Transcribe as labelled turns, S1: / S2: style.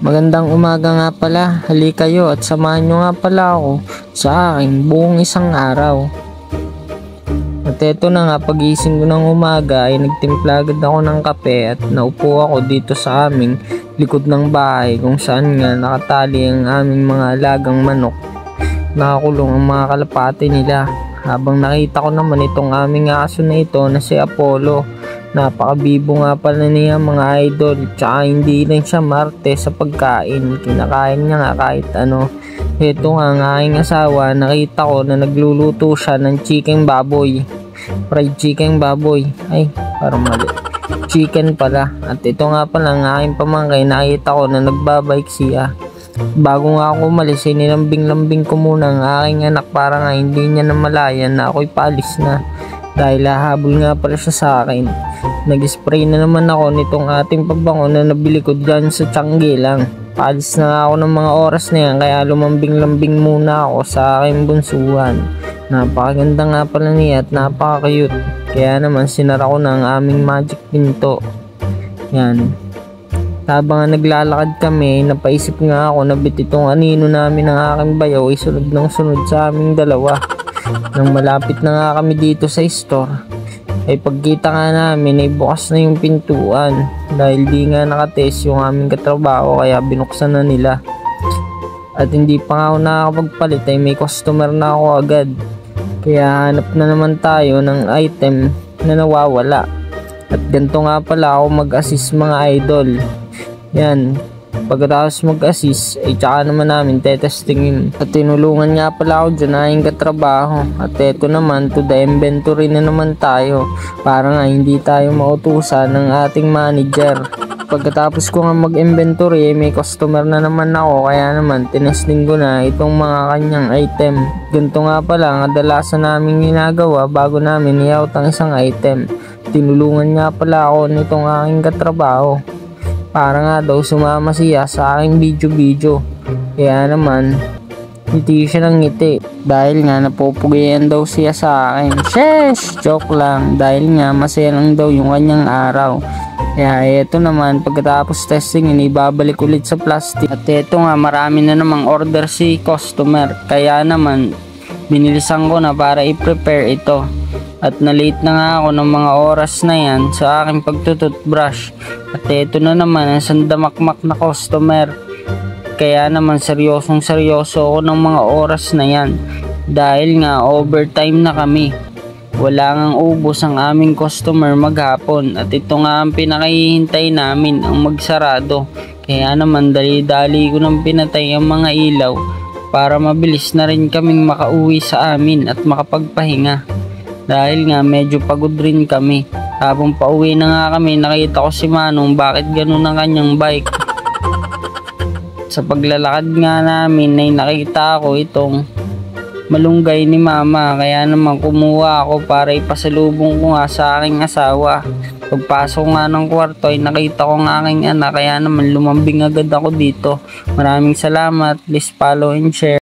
S1: Magandang umaga nga pala, halika kayo at samahan nyo nga pala ako sa aking buong isang araw. At eto na nga, pagising ko ng umaga ay nagtimpla agad ako ng kape at naupo ako dito sa aming likod ng bahay kung saan nga nakatali ang aming mga alagang manok. Nakakulong ang mga kalapati nila. Habang nakita ko naman itong aming aso na ito na si Apollo. Napakabibo nga pala niya mga idol, tsaka hindi rin siya marte sa pagkain, kinakain niya nga kahit ano. Ito nga ang aking asawa, nakita ko na nagluluto siya ng chicken baboy, fried chicken baboy, ay parang mali, chicken pala. At ito nga pala ang aking pamangkin, nakita ko na nagbabike siya. Bago nga ako umalis ay nilambing-lambing ko muna ang aking anak para nga hindi niya namalayan na ako'y paalis na. Dahil hahabol nga pala siya sa akin. Nag-spray na naman ako nitong ating pabango na nabili ko dyan sa Tiangge lang. Paalis na nga ako ng mga oras na yan kaya lumambing-lambing muna ako sa aking bunsuhan. Napakaganda nga pala niya at napaka-cute. Kaya naman sinara ko na ang aming magic pinto. Yan. Habang naglalakad kami, napaisip nga ako na bit itong anino namin ng aking bayaw ay sunod ng sunod sa aming dalawa. Nang malapit na nga kami dito sa store, ay pagkita nga namin ay bukas na yung pintuan dahil di nga nakatest yung aming katrabaho kaya binuksan na nila. At hindi pa nga ako nakakapagpalit ay may customer na ako agad. Kaya hanap na naman tayo ng item na nawawala. At ganito nga pala ako mag-assist mga idol. Yan, pagkatapos mag-assist ay tsaka naman namin tetestingin. At tinulungan nga pala ako dyan na yung katrabaho. At eto naman, to the inventory na naman tayo para nga hindi tayo mautusan ng ating manager. Pagkatapos ko nga mag-inventory, may customer na naman ako kaya naman tinesting ko na itong mga kanyang item. Ganito nga pala kadalasan namin ginagawa bago namin i-out ang isang item. Tinulungan nga pala ako nitong aking katrabaho para nga daw sumama siya sa aking video. Kaya naman ngiti siya ng ngiti dahil nga napupugian daw siya sa akin. Sheesh! Joke lang, dahil nga masaya lang daw yung kanyang araw. Kaya eto naman, pagkatapos testing ibabalik ulit sa plastic. At eto nga, marami na namang order si customer, kaya naman binilisan ko na para i-prepare ito. At na-late na nga ako ng mga oras na yan sa aking pagtututbrush. At eto na naman ang sandamakmak na customer. Kaya naman seryosong seryoso ako ng mga oras na yan. Dahil nga overtime na kami. Wala ngang ubos ang aming customer maghapon. At ito nga ang pinakahihintay namin, ang magsarado. Kaya naman dali-dali ko nang pinatay ang mga ilaw para mabilis na rin kaming makauwi sa amin at makapagpahinga. Dahil nga medyo pagod rin kami. Habang pauwi na nga kami, nakita ko si Manong bakit ganun ang kanyang bike. Sa paglalakad nga namin ay nakita ko itong malunggay ni Mama. Kaya naman kumuha ako para ipasalubong ko nga sa aking asawa. Pagpasok nga ng kwarto ay nakita ko ang aking anak. Kaya naman lumambing agad ako dito. Maraming salamat. Please follow and share.